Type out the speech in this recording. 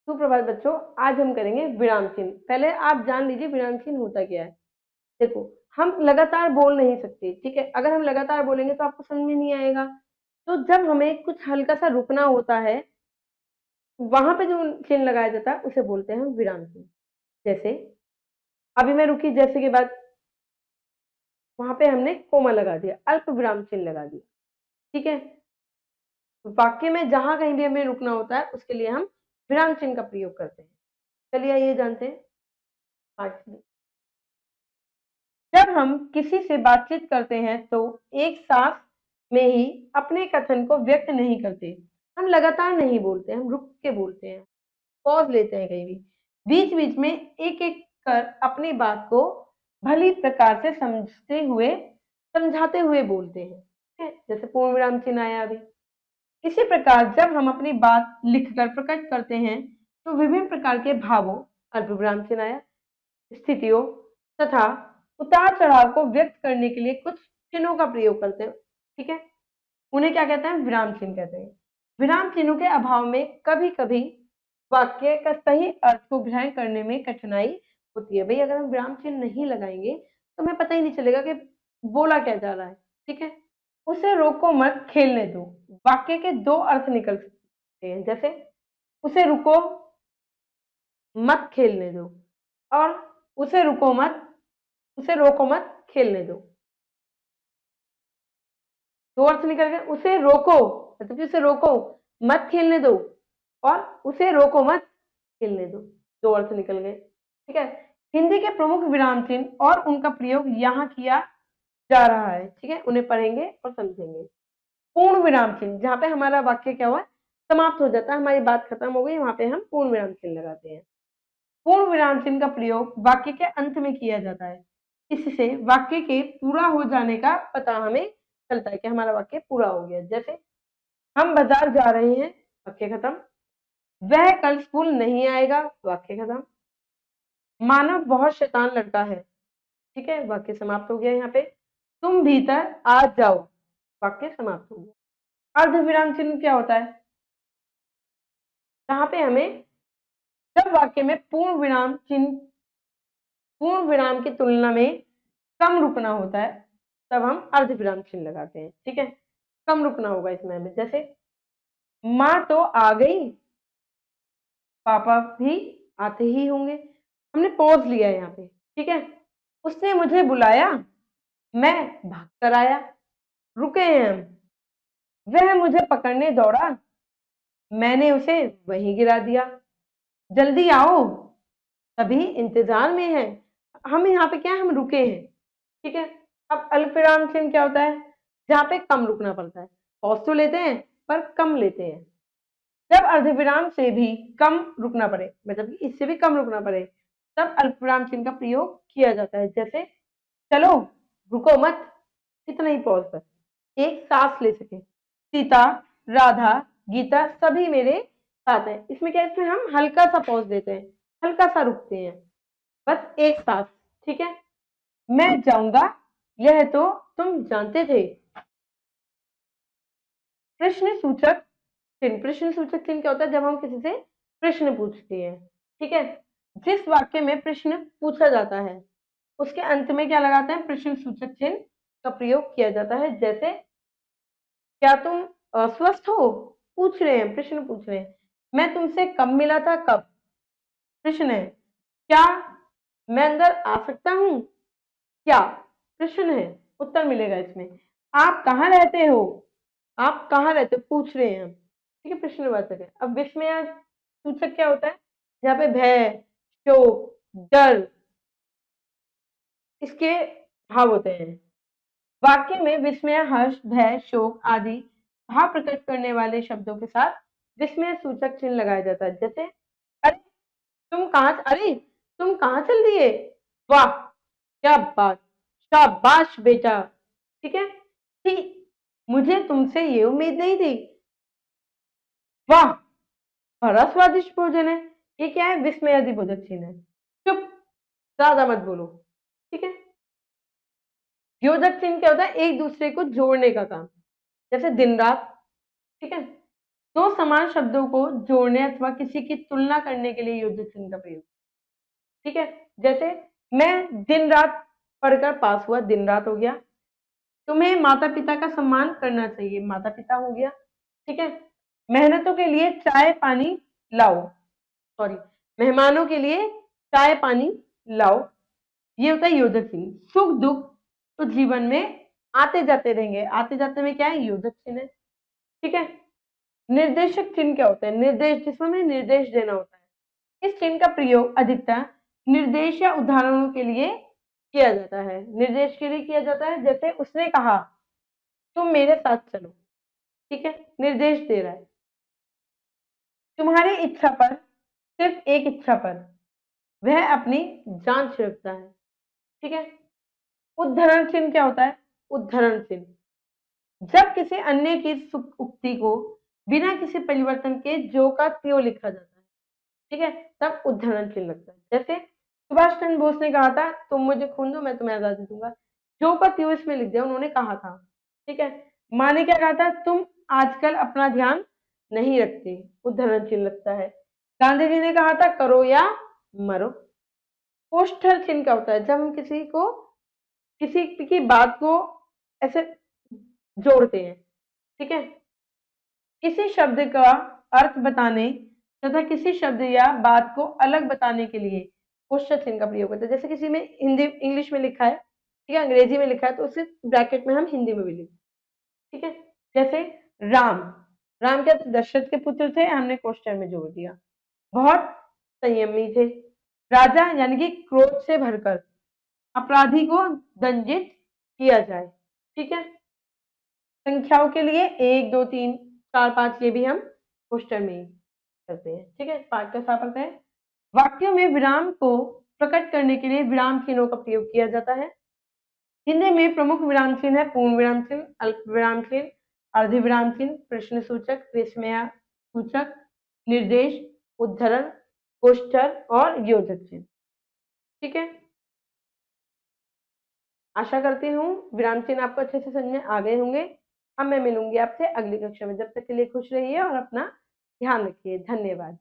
सुप्रभात बच्चों, आज हम करेंगे विराम चिन्ह। पहले आप जान लीजिए विराम चिन्ह होता क्या है। देखो, हम लगातार बोल नहीं सकते, ठीक है। अगर हम लगातार बोलेंगे तो आपको समझ में नहीं आएगा। तो जब हमें कुछ हल्का सा रुकना होता है, वहां पे जो चिन्ह लगाया जाता है उसे बोलते हैं विराम चिन्ह। जैसे अभी मैं रुकी, जैसे के बाद वहां पे हमने कोमा लगा दिया, अल्प विराम चिन्ह लगा दिया, ठीक है। वाक्य में जहां कहीं भी हमें रुकना होता है उसके लिए हम विराम चिन्ह का प्रयोग करते हैं। चलिए आइए जानते हैं। जब हम किसी से बातचीत करते हैं तो एक सांस में ही अपने कथन को व्यक्त नहीं करते। हम लगातार नहीं बोलते, हम रुक के बोलते हैं, पॉज लेते हैं कहीं भी, बीच बीच में एक एक कर अपनी बात को भली प्रकार से समझाते हुए बोलते हैं, ठीक है? जैसे पूर्ण विराम चिन्ह आया अभी। इसी प्रकार जब हम अपनी बात लिखकर प्रकट करते हैं तो विभिन्न प्रकार के भावों, अल्प विराम चिन्ह आया, स्थितियों तथा उतार चढ़ाव को व्यक्त करने के लिए कुछ चिन्हों का प्रयोग करते हैं, ठीक है। उन्हें क्या कहते हैं? विराम चिन्ह कहते हैं। विराम चिन्हों के अभाव में कभी कभी वाक्य का सही अर्थ को ग्रहण करने में कठिनाई होती है। भाई अगर हम विराम चिन्ह नहीं लगाएंगे तो हमें पता ही नहीं चलेगा कि बोला क्या जा रहा है, ठीक है। उसे रोको मत, खेलने दो। वाक्य के दो अर्थ निकल सकते हैं, जैसे उसे रुको मत, खेलने दो, और उसे रुको मत, उसे रोको मत, खेलने दो। दो अर्थ निकल गए। उसे रोको मतलब कि उसे रोको मत, खेलने दो, और उसे रोको मत, खेलने दो। दो अर्थ निकल गए, ठीक है। हिंदी के प्रमुख विराम चिन्ह और उनका प्रयोग यहाँ किया जा रहा है, ठीक है। उन्हें पढ़ेंगे और समझेंगे। पूर्ण विराम चिन्ह, जहाँ पे हमारा वाक्य क्या हुआ, समाप्त हो जाता है, हमारी बात खत्म हो गई, वहां पे हम पूर्ण विराम चिन्ह लगाते हैं। पूर्ण विराम चिन्ह का प्रयोग वाक्य के अंत में किया जाता है। इससे वाक्य के पूरा हो जाने का पता हमें चलता है कि हमारा वाक्य पूरा हो गया। जैसे हम बाजार जा रहे हैं, वाक्य खत्म। वह कल स्कूल नहीं आएगा, वाक्य खत्म। मानव बहुत शैतान लड़का है, ठीक है, वाक्य समाप्त हो गया। यहाँ पे तुम भीतर आ जाओ, वाक्य समाप्त हो गया। अर्ध विराम चिन्ह क्या होता है? जहां पे हमें, जब वाक्य में पूर्ण विराम की तुलना में कम रुकना होता है, तब हम अर्ध विराम चिन्ह लगाते हैं, ठीक है। कम रुकना होगा इसमें हमें। जैसे माँ तो आ गई, पापा भी आते ही होंगे। हमने पॉज लिया है यहाँ पे, ठीक है। उसने मुझे बुलाया, मैं भाग कर आया, रुके हैं हम। वह मुझे पकड़ने दौड़ा, मैंने उसे वहीं गिरा दिया। जल्दी आओ, सभी इंतजार में है। हम यहाँ पे क्या है, हम रुके हैं, ठीक है। अब अल्पविराम चिन्ह क्या होता है? जहाँ पे कम रुकना पड़ता है। पॉज तो लेते हैं पर कम लेते हैं। जब अर्धविराम से भी कम रुकना पड़े, मतलब कि इससे भी कम रुकना पड़े, तब अल्पविराम चिन्ह का प्रयोग किया जाता है। जैसे चलो, रुको मत, इतना ही पॉज पर एक सांस ले सके। सीता, राधा, गीता सभी मेरे साथ हैं। इसमें क्या है, इसमें हम हल्का सा पॉज देते हैं, हल्का सा रुकते हैं, बस एक सांस, ठीक है। मैं जाऊंगा, यह तो तुम जानते थे। प्रश्न सूचक चिन्ह। प्रश्न सूचक चिन्ह क्या होता है? जब हम किसी से प्रश्न पूछते हैं, ठीक है। जिस वाक्य में प्रश्न पूछा जाता है उसके अंत में क्या लगाते हैं? प्रश्न सूचक चिन्ह का प्रयोग किया जाता है। जैसे क्या तुम अस्वस्थ हो, पूछ रहे हैं, प्रश्न पूछ रहे हैं। मैं तुमसे कब मिला था, कब, प्रश्न है। क्या मैं अंदर आ सकता हूं, क्या, प्रश्न है, उत्तर मिलेगा इसमें। आप कहाँ रहते हो, आप कहाँ रहते हो, पूछ रहे हैं हम, ठीक है, प्रश्नवाचक है। अब विस्मय सूचक क्या होता है? जहाँ पे भय, शोक, डर, इसके भाव होते हैं। वाक्य में विस्मय, हर्ष, भय, शोक आदि भाव प्रकट करने वाले शब्दों के साथ विस्मय सूचक चिन्ह लगाया जाता है। जैसे अरे तुम कहाँ चल दिए, वाह क्या बात, शाबाश बेटा, ठीक है। ठीक, मुझे तुमसे ये उम्मीद नहीं थी, वाह बड़ा स्वादिष्ट भोजन है। ये क्या है? विस्मयादिबोधक चिन्ह है। चुप, ज्यादा मत बोलो, ठीक है। योजक चिन्ह क्या होता है? एक दूसरे को जोड़ने का काम। जैसे दिन रात, ठीक है। दो समान शब्दों को जोड़ने अथवा किसी की तुलना करने के लिए योजक चिन्ह का प्रयोग। ठीक है, जैसे मैं दिन रात पढ़कर पास हुआ, दिन रात हो गया। तुम्हें माता पिता का सम्मान करना चाहिए, माता पिता हो गया। ठीक है, मेहनतों के लिए चाय पानी लाओ, सॉरी, मेहमानों के लिए चाय पानी लाओ, ये होता है योजक चिन्ह। सुख दुख तो जीवन में आते जाते रहेंगे, आते जाते में क्या है, योजक चिन्ह है। ठीक है, निर्देशक चिन्ह क्या होता है, निर्देश, जिसमें हमें निर्देश देना होता है। इस चिन्ह का प्रयोग अधिकतर निर्देश या उदाहरणों के लिए किया जाता है, निर्देश के लिए किया जाता है। जैसे उसने कहा तुम मेरे साथ चलो, ठीक है, निर्देश दे रहा है। तुम्हारी इच्छा पर, सिर्फ एक इच्छा पर वह अपनी जान छिड़कता है। ठीक है, उद्धरण चिन्ह क्या होता है, उद्धरण चिन्ह जब किसी अन्य की उक्ति को बिना किसी परिवर्तन के जो का त्यों लिखा जाता है। ठीक है, तब उद्धरण चिन्ह लगता है। जैसे सुभाष चंद्र बोस ने कहा था तुम मुझे खून दो मैं तुम्हें आजादी दूंगा, जो का त्यों इसमें लिख दिया, उन्होंने कहा था। ठीक है, माँ ने क्या कहा था, तुम आजकल अपना ध्यान नहीं रखते, उद्धरण चिन्ह लगता है। गांधी जी ने कहा था करो या मरो। पोस्टर चिन्ह क्या होता है, जब हम किसी की बात को ऐसे जोड़ते हैं। ठीक है, किसी शब्द का अर्थ बताने तथा किसी शब्द या बात को अलग बताने के लिए पोस्टर चिन्ह का प्रयोग होता है। जैसे किसी में हिंदी इंग्लिश में लिखा है, ठीक है, अंग्रेजी में लिखा है, तो उसे ब्रैकेट में हम हिंदी में भी लिखते हैं। ठीक है, जैसे राम, राम क्या दशरथ के पुत्र थे, हमने क्वेश्चन में जोड़ दिया। बहुत संयमी थे। राजा यानी कि क्रोध से भरकर अपराधी को दंडित किया जाए। ठीक है, संख्याओं के लिए 1 2 3 4 5 ये भी हम क्वेश्चन में ही करते हैं। ठीक है, पाठ का साफ करते हैं। वाक्यों में विराम को प्रकट करने के लिए विराम चिन्हों का प्रयोग किया जाता है। हिंदी में प्रमुख विराम चिन्ह है पूर्ण विराम चिन्ह, अल्प विराम चिन्ह, अर्ध विराम चिन्ह, प्रश्न सूचक, विस्मय सूचक, निर्देश, उद्धरण, कोष्ठक और योजक चिन्ह। ठीक है, आशा करती हूँ विराम चिन्ह आपको अच्छे से समझ में आ गए होंगे। अब मैं मिलूंगी आपसे अगली कक्षा में, जब तक के लिए खुश रहिए और अपना ध्यान रखिए। धन्यवाद।